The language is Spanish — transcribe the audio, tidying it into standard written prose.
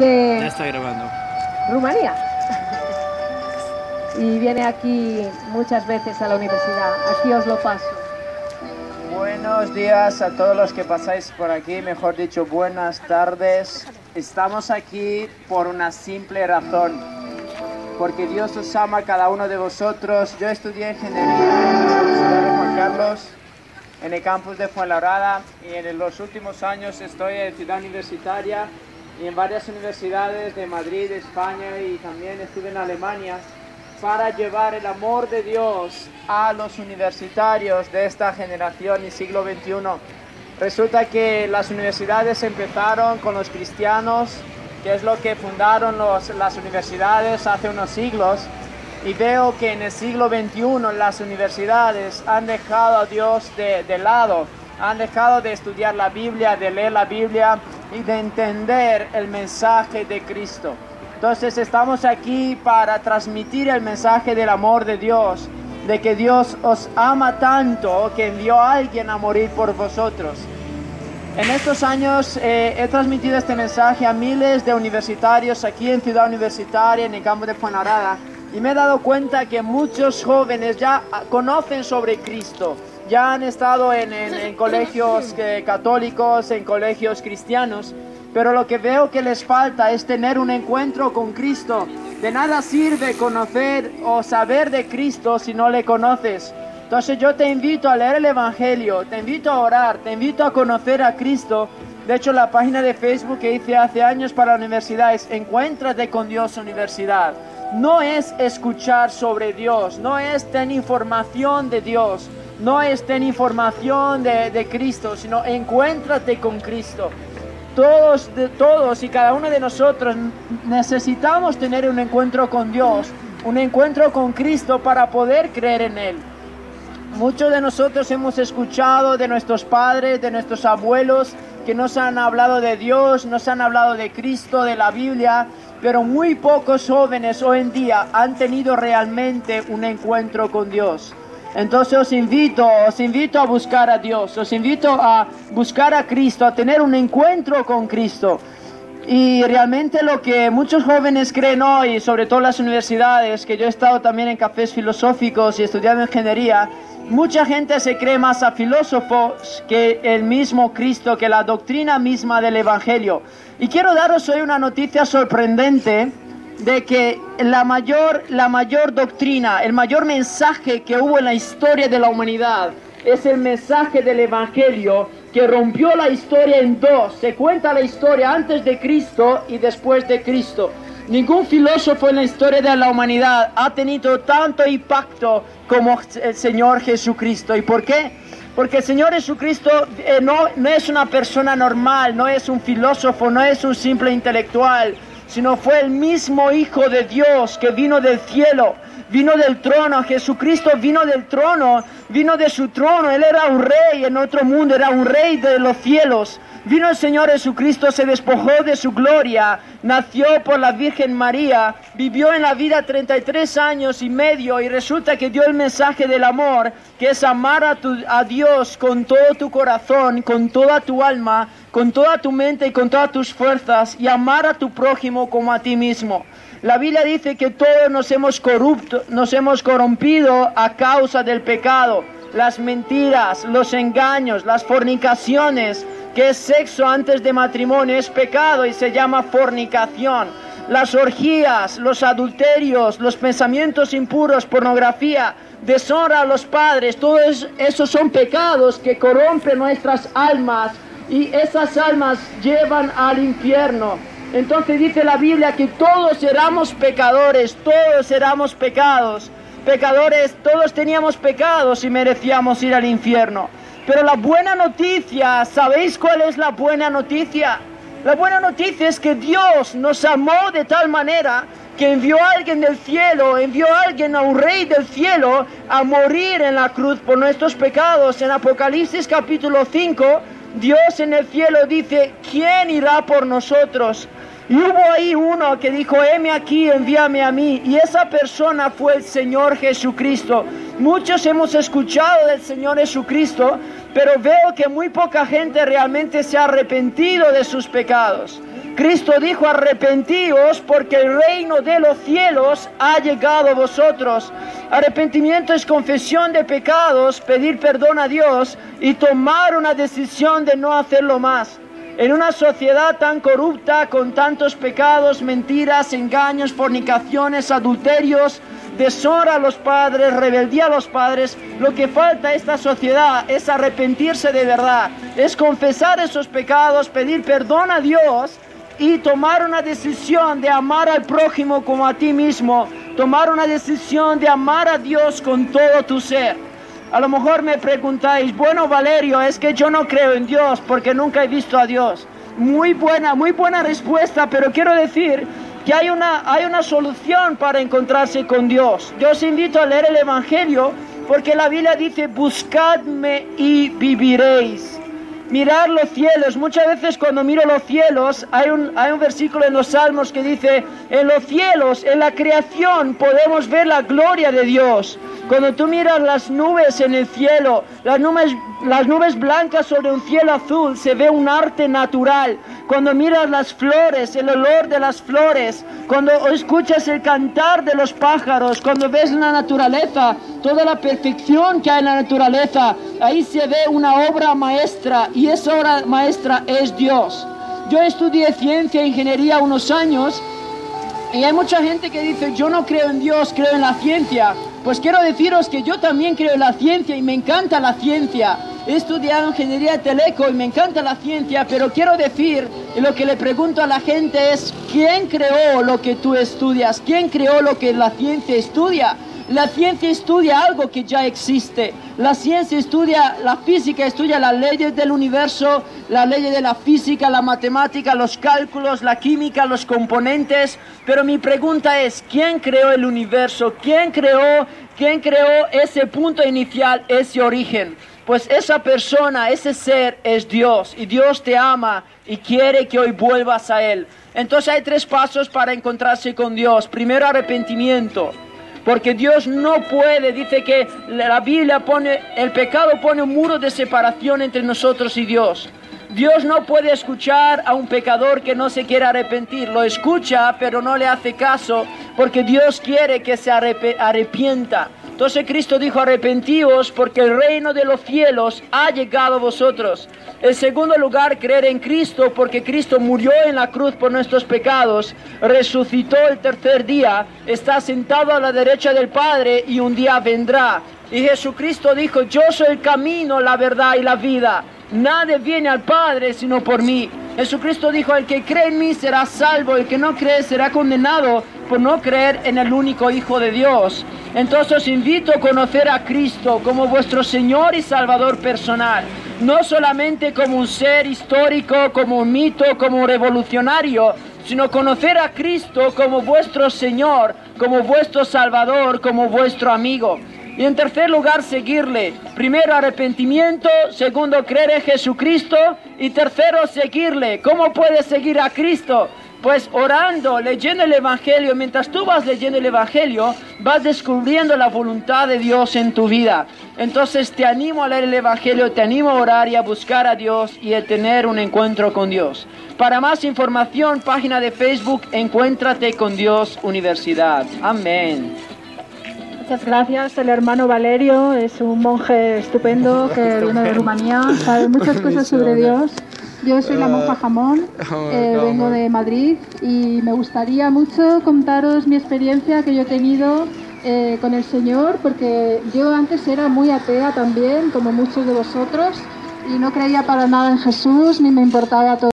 Ya está grabando. Rumanía. Y viene aquí muchas veces a la universidad. Aquí os lo paso. Buenos días a todos los que pasáis por aquí, mejor dicho, buenas tardes. Estamos aquí por una simple razón, porque Dios os ama a cada uno de vosotros. Yo estudié ingeniería en la Universidad de Juan Carlos, en el campus de Fuenlabrada, y en los últimos años estoy en Ciudad Universitaria y en varias universidades de Madrid, España, y también estuve en Alemania, para llevar el amor de Dios a los universitarios de esta generación y siglo XXI. Resulta que las universidades empezaron con los cristianos, que es lo que fundaron las universidades hace unos siglos, y veo que en el siglo XXI las universidades han dejado a Dios de lado, han dejado de estudiar la Biblia, de leer la Biblia y de entender el mensaje de Cristo. Entonces estamos aquí para transmitir el mensaje del amor de Dios, de que Dios os ama tanto que envió a alguien a morir por vosotros. En estos años he transmitido este mensaje a miles de universitarios aquí en Ciudad Universitaria, en el campus de Fuenlabrada, y me he dado cuenta que muchos jóvenes ya conocen sobre Cristo, ya han estado en colegios católicos, en colegios cristianos, pero lo que veo que les falta es tener un encuentro con Cristo. De nada sirve conocer o saber de Cristo si no le conoces. Entonces yo te invito a leer el Evangelio, te invito a orar, te invito a conocer a Cristo. De hecho, la página de Facebook que hice hace años para la universidad es Encuéntrate con Dios Universidad. No es escuchar sobre Dios, no es tener información de Dios, no es tener información de Cristo, sino encuéntrate con Cristo. Todos y cada uno de nosotros necesitamos tener un encuentro con Dios, un encuentro con Cristo para poder creer en Él. Muchos de nosotros hemos escuchado de nuestros padres, de nuestros abuelos, que nos han hablado de Dios, nos han hablado de Cristo, de la Biblia, pero muy pocos jóvenes hoy en día han tenido realmente un encuentro con Dios. Entonces os invito a buscar a Dios, os invito a buscar a Cristo, a tener un encuentro con Cristo. Y realmente lo que muchos jóvenes creen hoy, sobre todo en las universidades, que yo he estado también en cafés filosóficos y estudiando ingeniería, mucha gente se cree más a filósofos que el mismo Cristo, que la doctrina misma del Evangelio. Y quiero daros hoy una noticia sorprendente, de que la mayor doctrina, el mayor mensaje que hubo en la historia de la humanidad es el mensaje del Evangelio, que rompió la historia en dos. Se cuenta la historia antes de Cristo y después de Cristo. Ningún filósofo en la historia de la humanidad ha tenido tanto impacto como el Señor Jesucristo. ¿Y por qué? Porque el Señor Jesucristo no es una persona normal, no es un filósofo, no es un simple intelectual, sino fue el mismo Hijo de Dios que vino del cielo, vino del trono. Jesucristo vino del trono, vino de su trono. Él era un rey en otro mundo, era un rey de los cielos. Vino el Señor Jesucristo, se despojó de su gloria, nació por la Virgen María, vivió en la vida 33 años y medio y resulta que dio el mensaje del amor, que es amar a Dios con todo tu corazón, con toda tu alma, con toda tu mente y con todas tus fuerzas, y amar a tu prójimo como a ti mismo. La Biblia dice que todos nos hemos corrompido a causa del pecado, las mentiras, los engaños, las fornicaciones, que es sexo antes de matrimonio, es pecado y se llama fornicación. Las orgías, los adulterios, los pensamientos impuros, pornografía, deshonra a los padres, todos esos son pecados que corrompen nuestras almas y esas almas llevan al infierno. Entonces dice la Biblia que todos éramos pecadores, todos éramos pecadores, todos teníamos pecados y merecíamos ir al infierno. Pero la buena noticia, ¿sabéis cuál es la buena noticia? La buena noticia es que Dios nos amó de tal manera que envió a alguien del cielo, envió a alguien, a un rey del cielo, a morir en la cruz por nuestros pecados. En Apocalipsis capítulo 5, Dios en el cielo dice, ¿quién irá por nosotros? Y hubo ahí uno que dijo, heme aquí, envíame a mí. Y esa persona fue el Señor Jesucristo. Muchos hemos escuchado del Señor Jesucristo, pero veo que muy poca gente realmente se ha arrepentido de sus pecados. Cristo dijo, arrepentíos porque el reino de los cielos ha llegado a vosotros. Arrepentimiento es confesión de pecados, pedir perdón a Dios y tomar una decisión de no hacerlo más. En una sociedad tan corrupta, con tantos pecados, mentiras, engaños, fornicaciones, adulterios, deshonra a los padres, rebeldía a los padres, lo que falta a esta sociedad es arrepentirse de verdad, es confesar esos pecados, pedir perdón a Dios y tomar una decisión de amar al prójimo como a ti mismo, tomar una decisión de amar a Dios con todo tu ser. A lo mejor me preguntáis, bueno, Valerio, es que yo no creo en Dios porque nunca he visto a Dios. Muy buena respuesta, pero quiero decir que hay una solución para encontrarse con Dios. Yo os invito a leer el Evangelio porque la Biblia dice, buscadme y viviréis. Mirar los cielos. Muchas veces cuando miro los cielos, hay un versículo en los Salmos que dice, en los cielos, en la creación, podemos ver la gloria de Dios. Cuando tú miras las nubes en el cielo, las nubes blancas sobre un cielo azul, se ve un arte natural. Cuando miras las flores, el olor de las flores, cuando escuchas el cantar de los pájaros, cuando ves la naturaleza, toda la perfección que hay en la naturaleza, ahí se ve una obra maestra y esa obra maestra es Dios. Yo estudié ciencia e ingeniería unos años y hay mucha gente que dice, yo no creo en Dios, creo en la ciencia. Pues quiero deciros que yo también creo en la ciencia y me encanta la ciencia. He estudiado ingeniería de teleco y me encanta la ciencia, pero quiero decir, y lo que le pregunto a la gente es, ¿quién creó lo que tú estudias? ¿Quién creó lo que la ciencia estudia? La ciencia estudia algo que ya existe. La ciencia estudia, la física estudia las leyes del universo, las leyes de la física, la matemática, los cálculos, la química, los componentes. Pero mi pregunta es, ¿quién creó el universo? ¿Quién creó ese punto inicial, ese origen? Pues esa persona, ese ser es Dios y Dios te ama y quiere que hoy vuelvas a Él. Entonces hay 3 pasos para encontrarse con Dios. Primero, arrepentimiento. Porque Dios no puede, dice que la Biblia el pecado pone un muro de separación entre nosotros y Dios. Dios no puede escuchar a un pecador que no se quiere arrepentir. Lo escucha, pero no le hace caso, porque Dios quiere que se arrepienta. Entonces Cristo dijo, arrepentíos porque el reino de los cielos ha llegado a vosotros. En segundo lugar, creer en Cristo porque Cristo murió en la cruz por nuestros pecados, resucitó el tercer día, está sentado a la derecha del Padre y un día vendrá. Y Jesucristo dijo, yo soy el camino, la verdad y la vida. Nadie viene al Padre sino por mí. Jesucristo dijo, el que cree en mí será salvo, el que no cree será condenado por no creer en el único Hijo de Dios. Entonces os invito a conocer a Cristo como vuestro Señor y Salvador personal. No solamente como un ser histórico, como un mito, como un revolucionario, sino conocer a Cristo como vuestro Señor, como vuestro Salvador, como vuestro amigo. Y en tercer lugar, seguirle. Primero, arrepentimiento. Segundo, creer en Jesucristo. Y tercero, seguirle. ¿Cómo puedes seguir a Cristo? Pues orando, leyendo el Evangelio. Mientras tú vas leyendo el Evangelio, vas descubriendo la voluntad de Dios en tu vida. Entonces te animo a leer el Evangelio, te animo a orar y a buscar a Dios y a tener un encuentro con Dios. Para más información, página de Facebook, Encuéntrate con Dios Universidad. Amén. Muchas gracias. El hermano Valerio es un monje estupendo que viene de Rumanía, sabe muchas cosas sobre Dios. Yo soy la monja Jamón, vengo de Madrid y me gustaría mucho contaros mi experiencia que yo he tenido con el Señor, porque yo antes era muy atea también, como muchos de vosotros, y no creía para nada en Jesús, ni me importaba todo.